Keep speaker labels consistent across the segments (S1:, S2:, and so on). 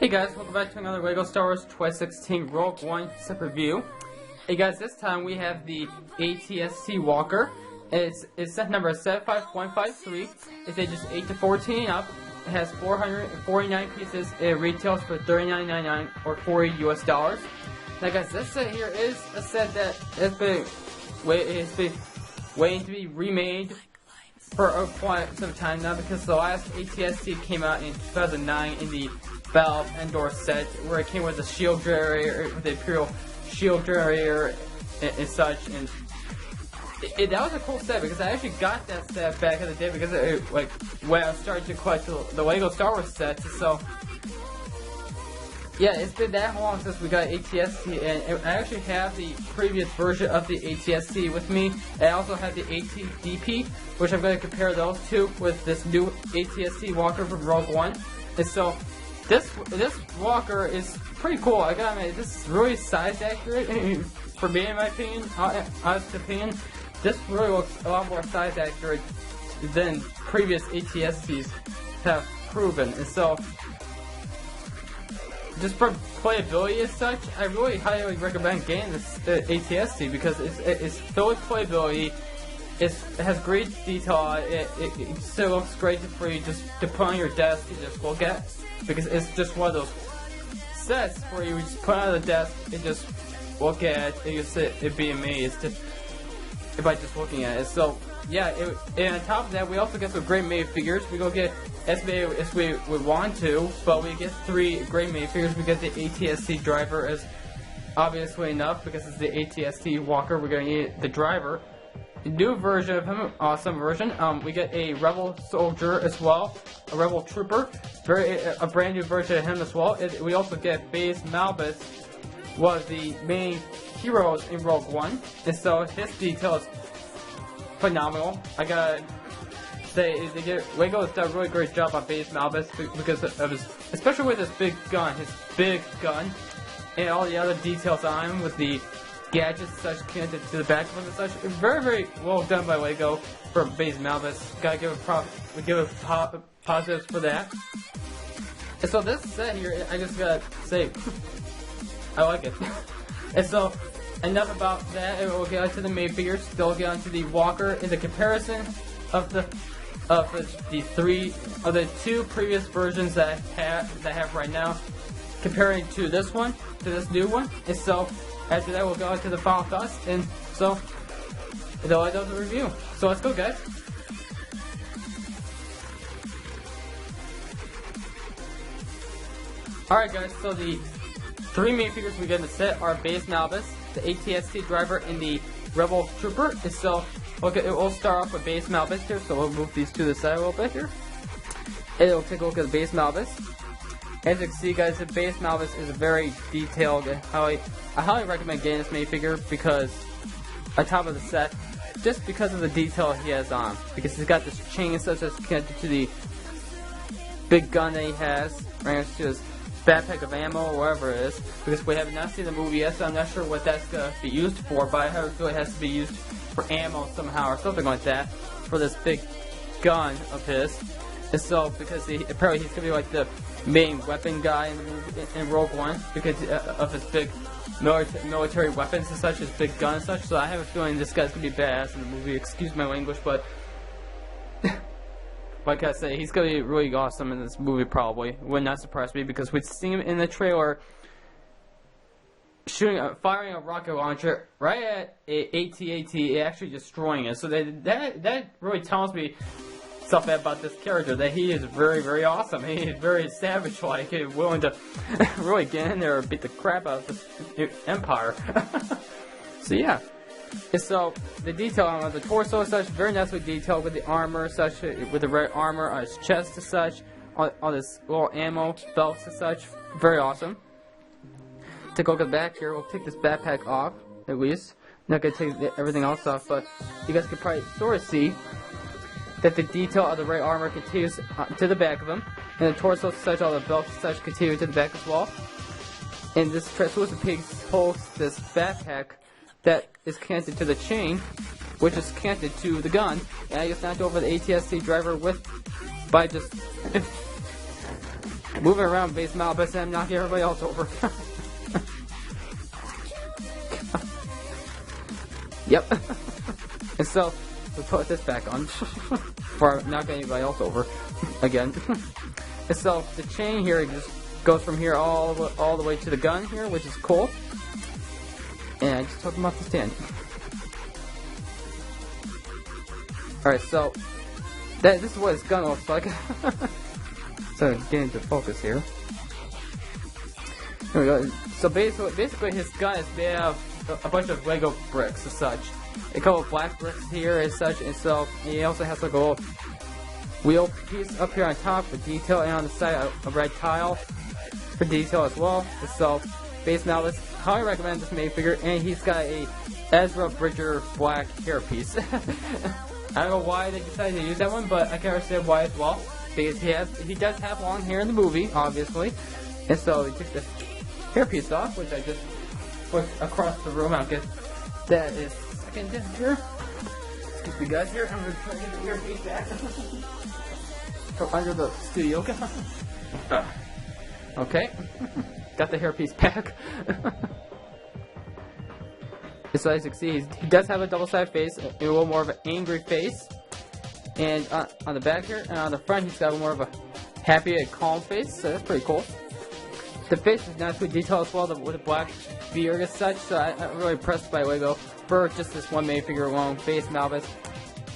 S1: Hey guys, welcome back to another LEGO Star Wars 2016 Rogue One set review. Hey guys, this time we have the ATST Walker. It's set number 75153. It's ages 8 to 14 up. It has 449 pieces. It retails for $39.99 or $40 US. Now guys, this set here is a set that has been waiting to be remade for quite some time now, because the last ATST came out in 2009 in the Battle of Endor set, where it came with the shield generator, with the Imperial shield generator and such, and that was a cool set because I actually got that set back in the day because when I started to collect the LEGO Star Wars sets. So yeah, it's been that long since we got ATST, and I actually have the previous version of the ATST with me. I also have the ATDP, which I'm going to compare those two with this new ATST Walker from Rogue One. And so this Walker is pretty cool. I gotta admit, this is really size accurate for me, in my opinion. Honest opinion, this really looks a lot more size accurate than previous ATSTs have proven. And so, just for playability as such, I really highly recommend getting this ATST because it's filled with playability. It has great detail on it. It still looks great for you just to put on your desk and just look at, because it's just one of those sets where you just put it on the desk and just look at it and you sit and be amazed by just looking at it. So yeah, and on top of that, we also get some great made figures. We don't get as many as we would want to, but we get 3 great made figures. We get the ATST driver, as obviously enough, because it's the ATST Walker. We're going to need the driver. The new version of him, awesome version. We get a Rebel soldier as well, a Rebel trooper, a brand new version of him as well. We also get Baze Malbus, one of the main heroes in Rogue One, and so his detail is phenomenal. I gotta say, LEGO has done a really great job on Baze Malbus because of his, especially with his big gun, and all the other details on him with the gadgets such connected to the back of them and such. Very, very well done by LEGO for Baze Malbus. Gotta give it positives for that. And so this set here, I just gotta say, I like it. And so, enough about that. We'll get onto the main figures. They'll get onto the Walker in the comparison of the 2 previous versions that I have right now, comparing to this one, to this new one. And so, after that, we'll go into the final thoughts, and so that'll end up the review. So let's go, guys. Alright guys, so the 3 main figures we get in the set are Baze Malbus, the ATST driver, and the Rebel trooper. And so we'll start off with Baze Malbus here, so we'll move these to the side a little bit here. And we'll take a look at the Baze Malbus. As you can see, guys, the Baze Malbus is very detailed. I highly recommend getting this main figure because, on top of the set, just because of the detail he has on. Because he's got this chain and such that's connected to the big gun that he has, right next to his backpack of ammo or whatever it is. Because we have not seen the movie yet, so I'm not sure what that's going to be used for, but I have a feeling it has to be used for ammo somehow or something like that for this big gun of his. And so, because apparently he's going to be like the main weapon guy in the movie, in Rogue One, because of his big military weapons and such, his big gun and such. So I have a feeling this guy's going to be badass in the movie. Excuse my language, but like I say, he's going to be really awesome in this movie probably. Would not surprise me, because we'd seen him in the trailer firing a rocket launcher right at AT-AT, actually destroying it. So that really tells me something about this character, that he is very, very awesome. He is very savage-like, willing to really get in there and beat the crap out of this empire. So yeah. And so the detail on the torso is such, very nicely detailed with the armor such, with the red armor on his chest as such, on this little ammo belts as such. Very awesome. Take a look at the back here. We'll take this backpack off, at least. Not gonna take everything else off, but you guys can probably sort of see that the detail of the red armor continues to the back of him, and the torso such, all the belts such continue to the back as well. And this translucent piece holds this backpack that is connected to the chain, which is connected to the gun. And I just knocked over the ATST driver by just moving around Baze Malbus and knocking everybody else over. Yep. And so, we put this back on for not getting anybody else over again. And so, the chain here just goes from here all the way to the gun here, which is cool. And I just took him off the stand. Alright, so this is what his gun looks like. So get into focus here. Here we go. So basically his gun is made of a bunch of Lego bricks as such. A couple of black bricks here as such, and so he also has like a little wheel piece up here on top with detail, and on the side a red tile for detail as well. And so Baze Malbus, highly recommend this minifigure, and he's got a Ezra Bridger black hairpiece. I don't know why they decided to use that one, but I can understand why as well. Because he does have long hair in the movie, obviously. And so he took the hairpiece off, which I just put across the room. I'll get that is second in here. Excuse me guys here. I'm going to try to get the hairpiece back. Go under the studio. Okay. Got the hairpiece back. So as you can see, he does have a double-sided face, a little more of an angry face. And on the back here, and on the front, he's got more of a happy and calm face, so that's pretty cool. The face is nicely detailed as well, with a black beard as such, so I'm really impressed by Lego for just this one minifigure alone, Baze Malbus.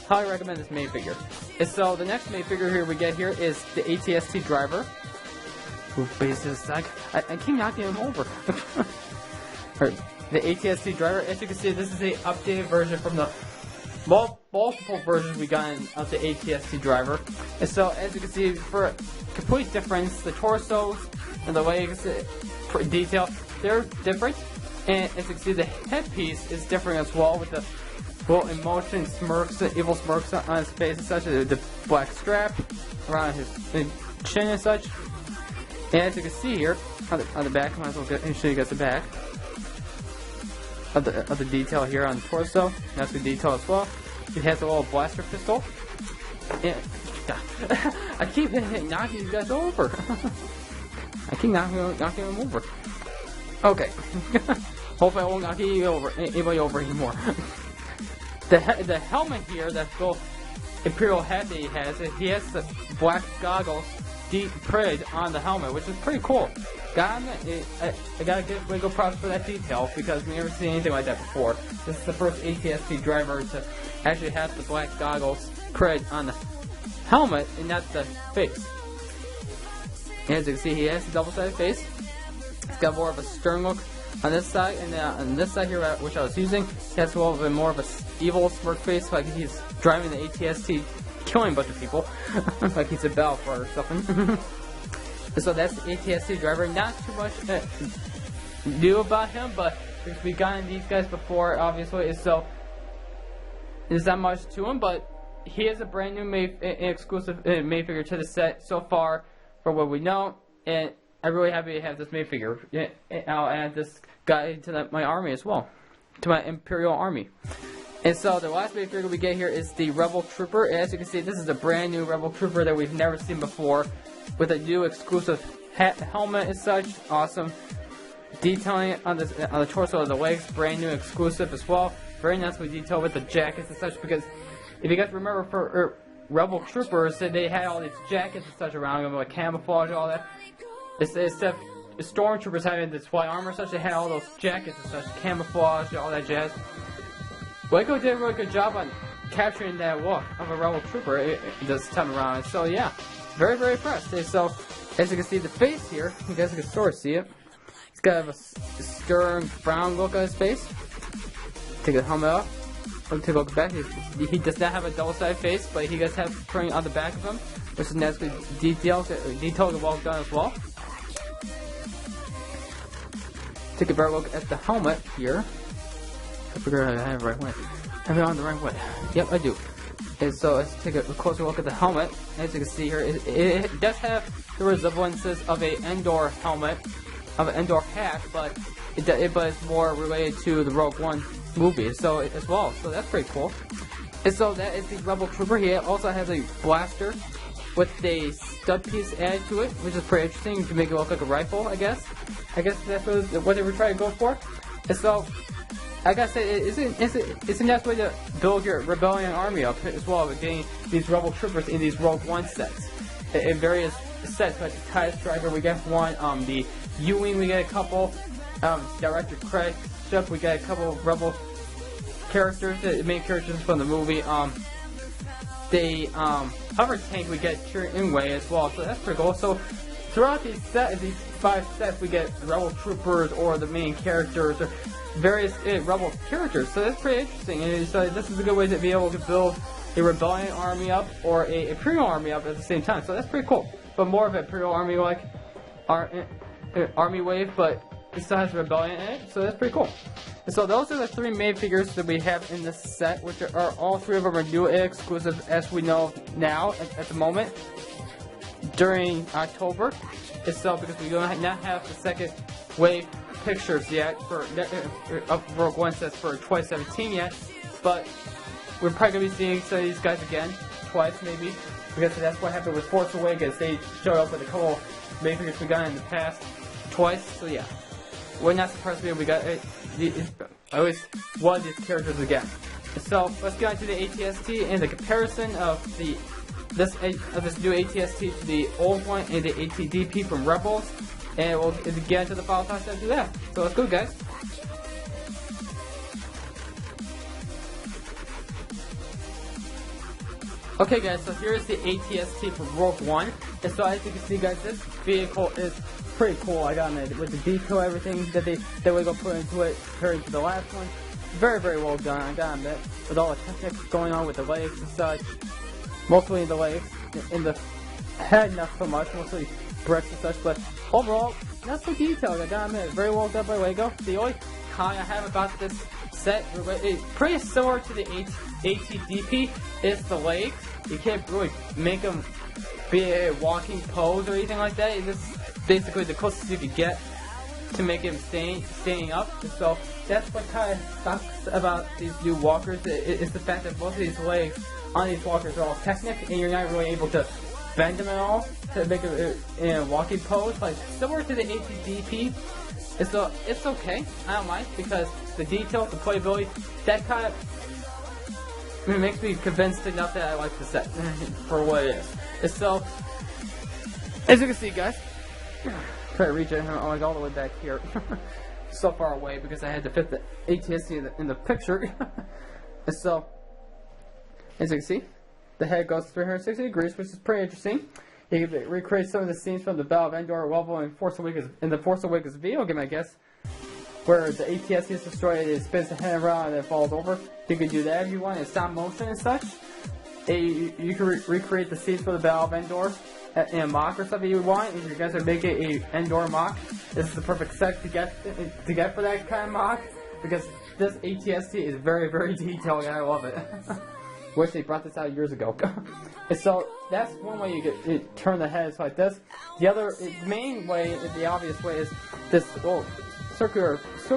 S1: Highly recommend this minifigure. And so the next minifigure here we get here is the ATST driver. Ooh, Baze is like, I keep knocking him over. The ATST driver, as you can see, this is a updated version from the multiple versions we got of the ATST driver. And so, as you can see, for a complete difference, the torsos and the legs detail, they're different. And as you can see, the headpiece is different as well, with the little emotion smirks, evil smirks on his face and such, the black strap around his chin and such. And as you can see here, on the back, I might as well show you guys the back of the detail here on the torso. That's the detail as well. It has a little blaster pistol. And I keep knocking you guys over. I keep knocking them over. Okay. Hopefully I won't knock anybody over anymore. The helmet here, that little Imperial hat that he has the black goggles deep printed on the helmet, which is pretty cool. I gotta give Lego props for that detail, because we never seen anything like that before. This is the first ATST driver to actually have the black goggles printed on the helmet and not the face. And as you can see, he has a double-sided face. He's got more of a stern look on this side, and on this side here, which I was using, he has a little bit more of a evil smirk face, like he's driving the ATST, killing a bunch of people, like he's a Balfour or something. So that's the ATST driver. Not too much new about him, but we've gotten these guys before, obviously. So there's not much to him, but he is a brand new exclusive minifigure to the set so far, for what we know. And I'm really happy to have this minifigure. I'll add this guy to my army as well, to my Imperial army. And so the last minifigure we get here is the Rebel Trooper. And as you can see, this is a brand new Rebel Trooper that we've never seen before, with a new exclusive helmet and such. Awesome detailing on the torso of the legs, brand new exclusive as well. Very nicely detailed with the jackets and such, because if you guys remember, for Rebel Troopers, they had all these jackets and such around them, like camouflage and all that. Instead of Stormtroopers having this white armor and such, they had all those jackets and such, camouflage and all that jazz. Lego did a really good job on capturing that look of a Rebel Trooper this time around. So yeah, very, very impressed. And so, as you can see the face here, you guys can sort of see it. He's got a stern, brown look on his face. Take the helmet off. Take a look back. He does not have a double-sided face, but he does have printing on the back of him, which is nicely detailed and well done as well. Take a better look at the helmet here. I figure I have it right way. Have it on the right way. Yep, I do. And so let's take a closer look at the helmet. As you can see here, it does have the resemblances of an Endor helmet, of an Endor hat, but it's more related to the Rogue One movie, so as well. So that's pretty cool. And so that is the Rebel Trooper. He also has a blaster with a stud piece added to it, which is pretty interesting. You can make it look like a rifle, I guess. I guess that's what they were trying to go for. And so, I gotta say, it's a nice way to build your Rebellion army up as well, with getting these Rebel Troopers in these Rogue One sets. In various sets, like the TIE Striker, we get one, the U-Wing, we get a couple, Director Craig ship, we get a couple of Rebel characters, the main characters from the movie, the hover tank we get here in way as well, so that's pretty cool. So throughout these 5 sets, we get Rebel Troopers or the main characters or various Rebel characters, so that's pretty interesting. And so this is a good way to be able to build a Rebellion army up or a Imperial army up at the same time, so that's pretty cool. But more of an Imperial army like army wave, but it still has Rebellion in it, so that's pretty cool. And so those are the 3 main figures that we have in this set, which are all 3 of them are new exclusive as we know now at the moment during October itself, because we do not have the second wave pictures yet for of Rogue One sets for 2017 yet, but we're probably going to be seeing some of these guys again, twice maybe, because that's what happened with Force Awakens. They showed up with a couple main figures we got in the past twice, so yeah. We're not surprised to be able to get at least one of these characters again. So let's get on to the ATST and the comparison of this new ATST to the old one and the ATDP from Rebels, and we'll get into the final thoughts after that. So let's go, guys. Okay guys, so here's the ATST from Rogue One, and so as you can see guys, this vehicle is pretty cool, I gotta admit, with the detail, everything that they were gonna put into it compared to the last one. Very, very well done, I gotta admit, with all the techniques going on with the legs and such, mostly in the legs, in the head not so much, mostly bricks and such, but overall, not so detailed, I gotta admit, very well done by Lego. The only con I have about this set, pretty similar to the ATDP, is the legs. You can't really make them be a walking pose or anything like that. It's just basically the closest you could get to make him standing up. So that's what kind of sucks about these new walkers. It's the fact that both of these legs on these walkers are all Technic, and you're not really able to bend them at all to make it in a walking pose. Like similar to the ATDP. It's okay, I don't mind, because the detail, the playability, that kind of makes me convinced enough that I like the set for what it is. And so, as you can see guys, try to reach it like all the way back here, so far away because I had to fit the ATST in the picture. And so, as you can see, the head goes 360 degrees, which is pretty interesting. You can recreate some of the scenes from the Battle of Endor level in the Force Awakens video game, I guess, where the ATST is destroyed, it spins the head around and it falls over. You can do that if you want in stop motion and such. You can recreate the scenes for the Battle of Endor in a mock or something you want. If you guys are making a Endor mock, this is the perfect set to get for that kind of mock, because this ATST is very, very detailed and I love it. Wish they brought this out years ago. And so that's one way you turn the heads like this. The other main way, the obvious way, is this little circular piece.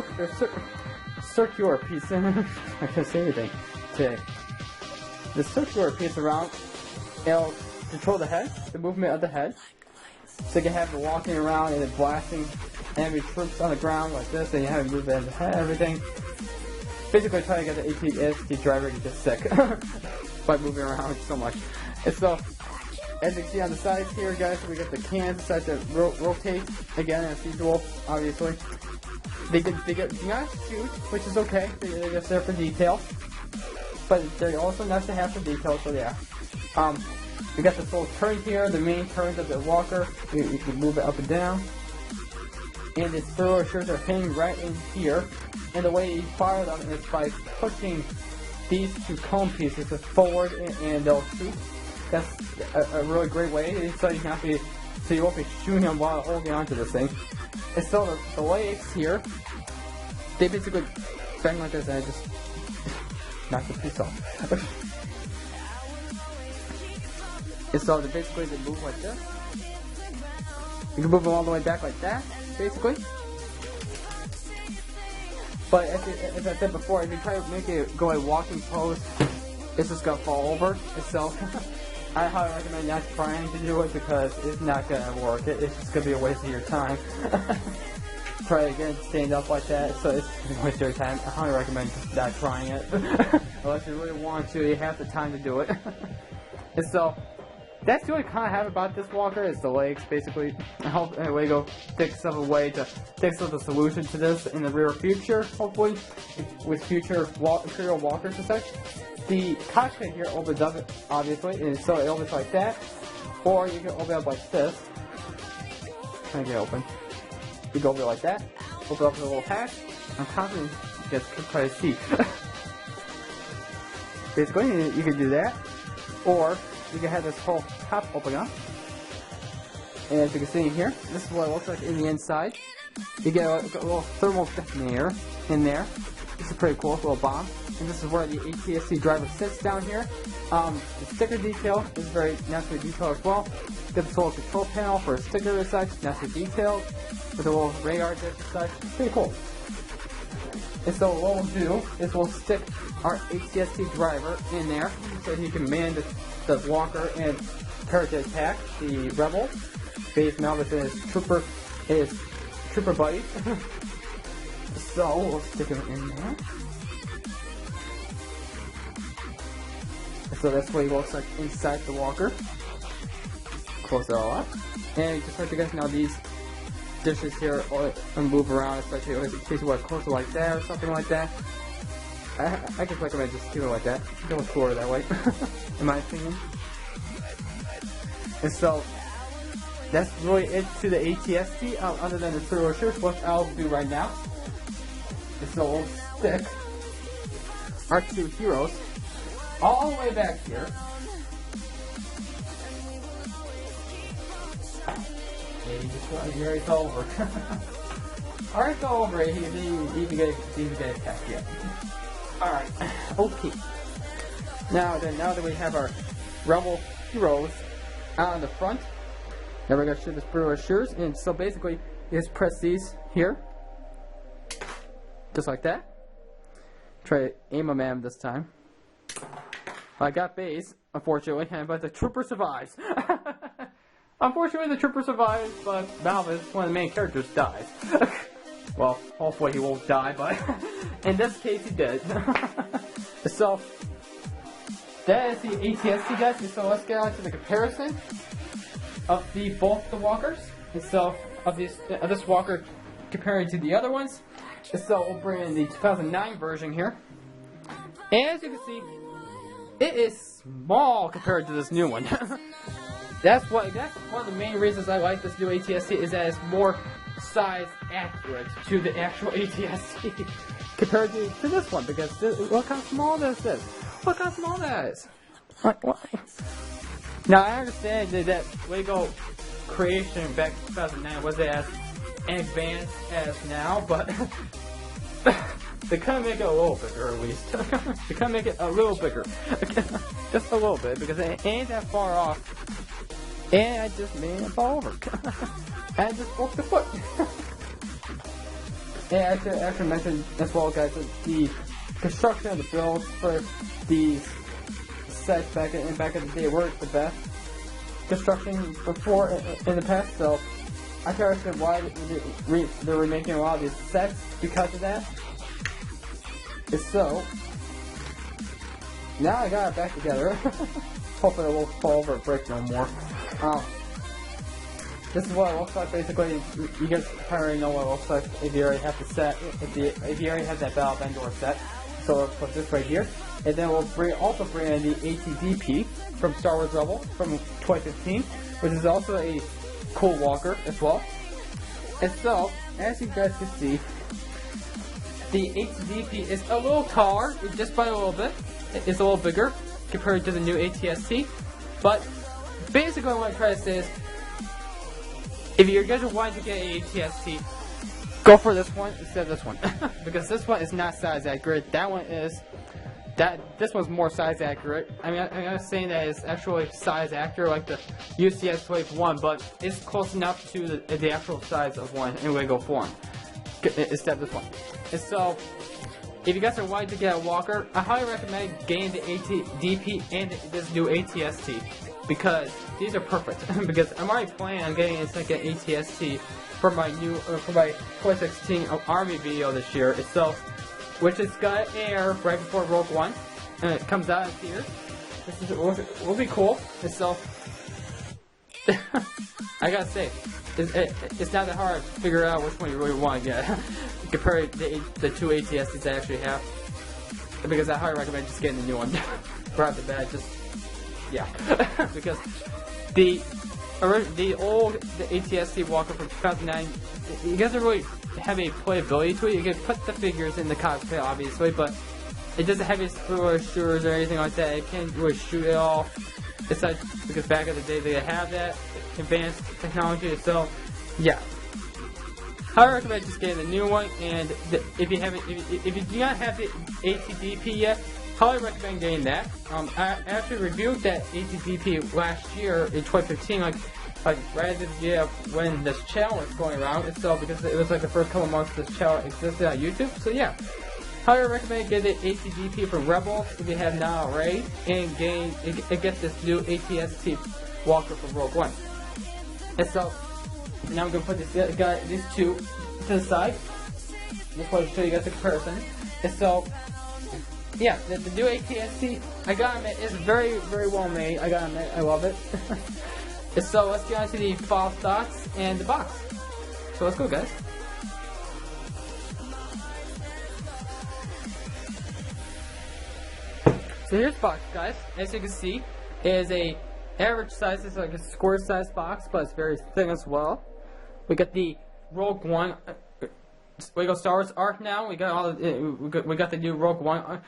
S1: I can't say anything today. The circular piece around, it'll control the head, the movement of the head. So you can have it walking around and it blasting enemy troops on the ground like this, and you have it move the head, everything. Basically trying to get the ATST driver to get sick by moving around so much. And so, as you can see on the sides here, guys, we got the cans decide to rotate again as usual. Obviously, they do not shoot, which is okay. They're just there for detail, but they're also nice to have for detail. So yeah, we got this little turn here, the main turns of the walker. You can move it up and down, and its filler shirts are hanging right in here. And the way you fire them is by pushing these 2 cone pieces forward and they'll shoot. That's a really great way, so you won't be shooting them while holding onto this thing. And so the legs here, they basically bang like this and I just knock the piece off. And so basically they move like this. You can move them all the way back like that, basically. But as I said before, if you try to make it go a walking pose, it's just gonna fall over itself. I highly recommend not trying to do it because it's not gonna work. It's just gonna be a waste of your time. Try again, stand up like that, so it's gonna waste your time. I highly recommend just not trying it. Unless you really want to, you have the time to do it. And so, that's what I kind of have about this walker, is the legs, basically. I hope Lego thinks of a way to fix the solution to this in the near future, hopefully, with future Imperial walkers and such. The cockpit here opens up, obviously, and so it opens like that. Or you can open up like this. Try to get open. You go over like that. Open up the little hatch. I'm confident you guys can try to see. Basically, you can do that. Or you can have this whole top open up. And as you can see in here, this is what it looks like in the inside. You get a little thermal detonator in there. This is pretty cool, little bomb. And this is where the ATST driver sits down here. The sticker detail is very nicely detailed as well. Get this little control panel for a sticker and such, nicely detailed. With a little radar disc and such. Pretty cool. And so what we'll do is we'll stick our ATST driver in there so he can man the walker and prepare to attack the rebel. Baze Malbus and his trooper buddy. So we'll stick him in there. So that's what he looks like inside the walker. Close it all up. And just like you guys know, these dishes here move around, especially in case you want to close it like that or something like that. I just recommend just keep it like that. It looks cooler that way, in my opinion. And so, that's really it to the ATST, other than the Imperial shirts. What I'll do right now is so we'll stick our two heroes all the way back here. Here it's over. Alright, it's over. He didn't even get attacked yet. Alright, okay. Now that we have our rebel heroes out on the front, now we're gonna shoot this Imperial shirts, and so basically, you just press these here, just like that. Try to aim them at him this time. I got Baze, unfortunately, but the trooper survives. Unfortunately, the trooper survives, but Malbus, one of the main characters, dies. Well, hopefully he won't die, but in this case he did. So, that is the ATST, guys. And so let's get on to the comparison of both the walkers. And so, of this walker comparing to the other ones. And so we'll bring in the 2009 version here. And as you can see, it is small compared to this new one. That's one of the main reasons I like this new ATST, is that it's more size accurate to the actual ATST compared to this one, because look how small this is. Look how small that is. Like, why? Now I understand that Lego creation back in 2009 wasn't as advanced as now, but they kind of make it a little bigger, at least. They kind of make it a little bigger. Just a little bit, because it ain't that far off. And I just made it fall over. And I just broke the foot. And I should mention as well, guys, that the construction of the builds for these sets back in the day weren't the best construction before in the past, so I can understand why they're remaking a lot of these sets because of that. So, now I got it back together. Hopefully it won't fall over and break no more. This is what it looks like. Basically, you guys already know what it looks like if you already have the set, if you already have that Battle of Endor set. So let's put this right here, and then we'll also bring in the ATDP from Star Wars Rebel from 2015, which is also a cool walker as well. And so, as you guys can see, the ATDP is a little taller, just by a little bit. It's a little bigger compared to the new ATST, but basically what I'm trying to say is, if you guys are wanting to get an ATST, go for this one instead of this one. Because this one is not size accurate. That one is. This one's more size accurate. I mean, I'm not saying that it's actually size accurate like the UCS Wave 1, but it's close enough to the actual size of one in Lego form. Instead of this one. And so, if you guys are wanting to get a walker, I highly recommend getting the ATDP and this new ATST. because these are perfect. Because I'm already planning on getting a second ATST for my for my 2016 Army video this year itself, which is gonna air right before Rogue One, and it comes out in theaters. This will be cool. So I gotta say, it's not that hard to figure out which one you really want to get compared to the two ATSTs I actually have. Because I highly recommend just getting the new one right off the bat. Just yeah, because the ATST Walker from 2009, it doesn't really have any playability to it. You can put the figures in the cockpit, obviously, but it doesn't have any shooters or anything like that. It can't really shoot at all. It's like, because back in the day they have that advanced technology. So yeah, I recommend just getting the new one. And if you haven't, if you do not have the ATDP yet, highly recommend getting that. I actually reviewed that ATDP last year in 2015, like right at the year when this channel was going around itself, because it was like the first couple months this channel existed on YouTube. So yeah, highly recommend getting the ATDP from Rebels if you have not already, and get this new ATST Walker from Rogue One. And so now I'm gonna put these two to the side. Just want to show you guys a comparison. And so yeah, the new ATST, I gotta admit, is very, very well made. I gotta admit, I love it. And so let's get on to the fall stocks and the box. So let's go, guys. So here's the box, guys. As you can see, it is a average size. It's like a square size box, but it's very thin as well. We got the Rogue One. We got Star Wars art now. We got all. We got the new Rogue One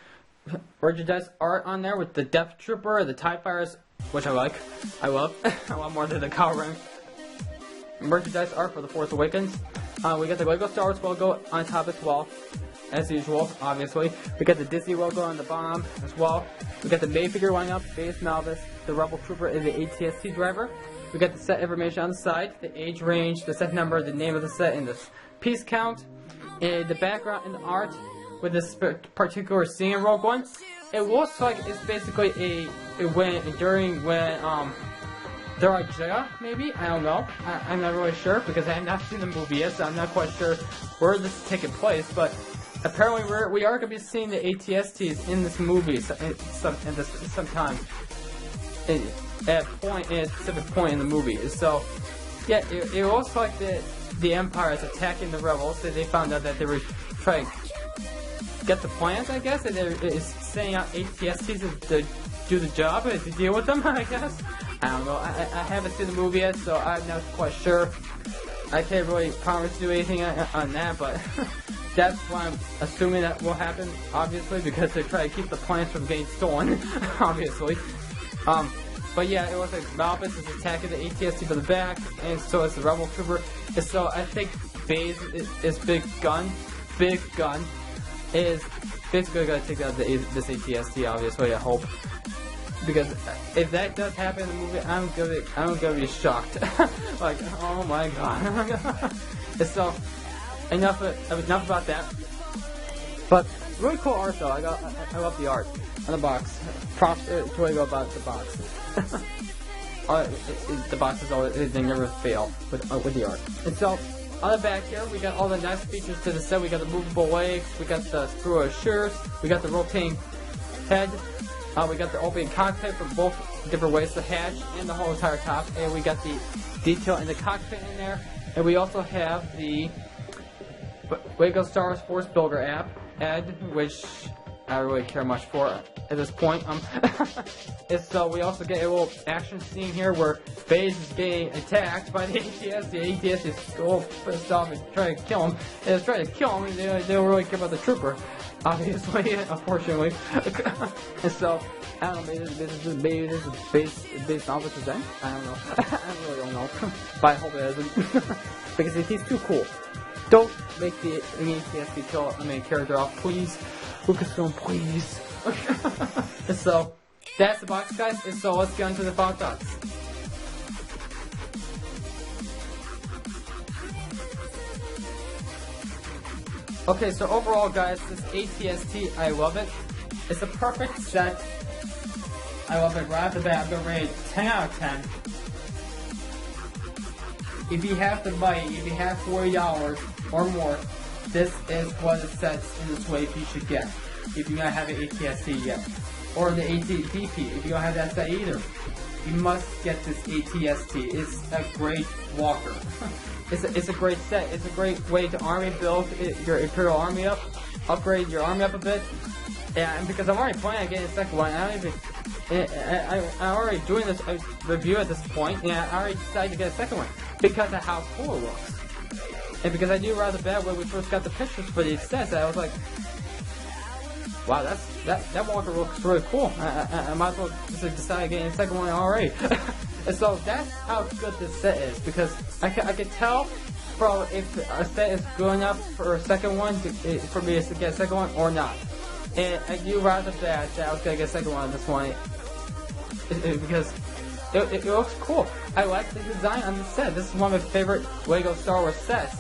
S1: merchandise art on there with the Death Trooper, the TIE Fighters, which I like. I love. I want more than the Kylo Ren merchandise art for the Force Awakens. We got the Lego Star Wars logo on top as well, as usual, obviously. We got the Disney logo on the bottom as well. We got the May figure lineup, Baze Malbus, the Rebel Trooper, and the ATST driver. We got the set information on the side, the age range, the set number, the name of the set, and the piece count. And the background and the art with this particular scene in Rogue One. It looks like it's basically when they're like Jedi, maybe? I don't know. I'm not really sure because I have not seen the movie yet, so I'm not quite sure where this is taking place. But apparently we are going to be seeing the ATSTs in this movie sometime at a specific point in the movie. So yeah, it looks like the Empire is attacking the Rebels. So they found out that they were trying to get the plans, I guess, and they're sending out ATSTs to do the job and to deal with them, I guess. I don't know. I haven't seen the movie yet, so I'm not quite sure. I can't really promise to do anything on that, but that's why I'm assuming that will happen, obviously, because they're trying to keep the plans from getting stolen, obviously. But yeah, it was like Malbus is attacking the ATST from the back, and so is the Rebel Trooper. And so I think Baze is Big Gun is basically going to take out this ATST, obviously, I hope. Because if that does happen in the movie, I'm gonna be shocked. Like, oh my god. And so enough about that. But really cool art though. I love the art on the box. Props to what I go about the box. The boxes always, they never fail with the art. And so on the back here, we got all the nice features to the set. We got the movable legs, we got the screw shears, we got the rotating head, we got the opening cockpit for both different ways to hatch and the whole entire top, and we got the detail in the cockpit in there, and we also have the Lego Star Wars Force Builder app, which I don't really care much for at this point. And so we also get a little action scene here where Baze is getting attacked by the ATST. The ATST is all pissed off and trying to kill him. And it's trying to kill him, and they don't really care about the trooper, obviously, unfortunately. And so, I don't know, maybe this is Baze Malbus design? I don't know. I really don't know. But I hope it isn't. Because he's too cool. Don't make the ATST kill the main character off, please. Lucasfilm, please. And so, that's the box, guys. And so, let's get on to the final thoughts. Okay, so overall, guys, this ATST, I love it. It's a perfect set I love it right off the bat. I'm going to rate it 10 out of 10. If you have the money, if you have $40 or more, this is one of the sets in this wave you should get. If you don't have an ATST yet. Or the ATDP, if you don't have that set either. You must get this ATST. It's a great walker. It's a great set. It's a great way to army build your Imperial Army up. Upgrade your army up a bit. And because I'm already planning on getting a second one, I'm already doing this review at this point, and I already decided to get a second one because of how cool it looks. And because I knew rather bad when we first got the pictures for these sets, I was like, wow, that walker looks really cool. I might as well just decide on getting a second one already. And so that's how good this set is, because I can tell from if a set is good enough for a second one for me to get a second one or not. And I knew rather bad that I was gonna get a second one on this one because it looks cool. I like the design on the set. This is one of my favorite LEGO Star Wars sets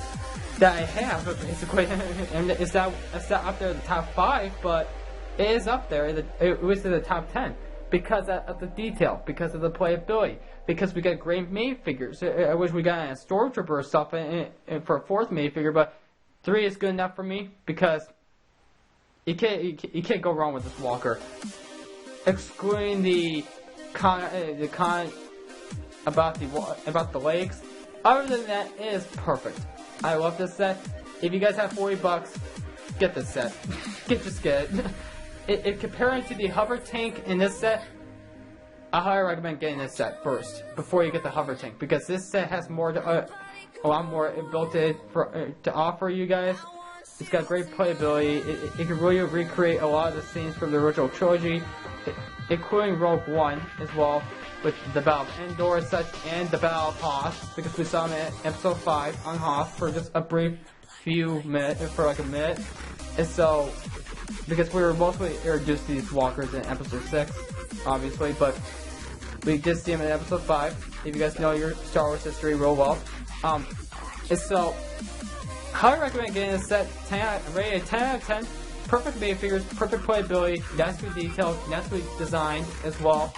S1: that I have, basically. And it's not up there in the top 5, but it is up there. It was in the top 10 because of the detail, because of the playability, because we got great main figures. I wish we got a Stormtrooper or stuff for a 4th main figure, but 3 is good enough for me because you can't go wrong with this walker. Excluding the con about the legs. Other than that, it is perfect. I love this set. If you guys have $40, get this set. Just get it. Comparing to the hover tank in this set, I highly recommend getting this set first before you get the hover tank, because this set has more a lot more built in to offer you guys. It's got great playability. It can really recreate a lot of the scenes from the original trilogy, including Rogue One as well, with the Battle of Endor and such, and the Battle of Hoth, because we saw them in Episode 5 on Hoth for just a brief few minutes, for like a minute. And so, because we were mostly introduced to these walkers in Episode 6, obviously, but we did see them in Episode 5, if you guys know your Star Wars history real well. And so, highly recommend getting this set, rated 10 out of 10. Perfect main figures, perfect playability, nicely detailed, nicely designed as well.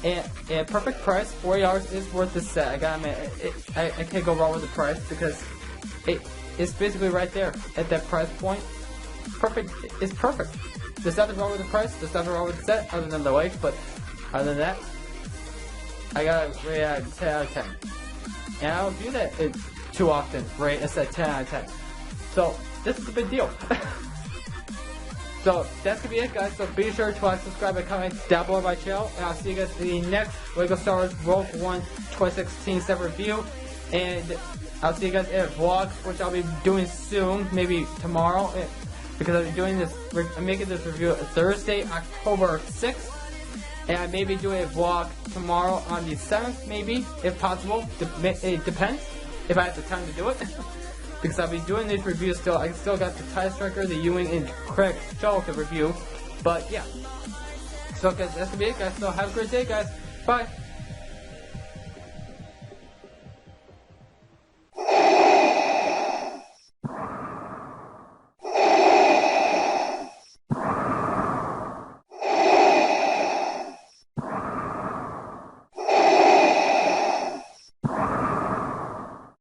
S1: And perfect price, $40 is worth this set. I gotta admit, I can't go wrong with the price because it's basically right there at that price point. Perfect, it's perfect. There's nothing wrong with the price, there's nothing wrong with the set other than the legs, but other than that, I gotta rate it 10 out of 10. And I don't do that too often, rate a set 10 out of 10. So, this is a big deal. So, that's gonna be it, guys. So, be sure to like, subscribe, and comment down below my channel. And I'll see you guys in the next LEGO Star Wars Rogue One 2016 set review. And I'll see you guys in a vlog, which I'll be doing soon, maybe tomorrow. Because I'll be doing this, I'm making this review Thursday, October 6th. And I may be doing a vlog tomorrow on the 7th, maybe, if possible. It depends if I have the time to do it. Because I'll be doing these reviews still. I still got the TIE Striker, the Ewing, and Craig Shaw to review. But yeah. So guys, that's gonna be it, guys. So have a great day, guys. Bye.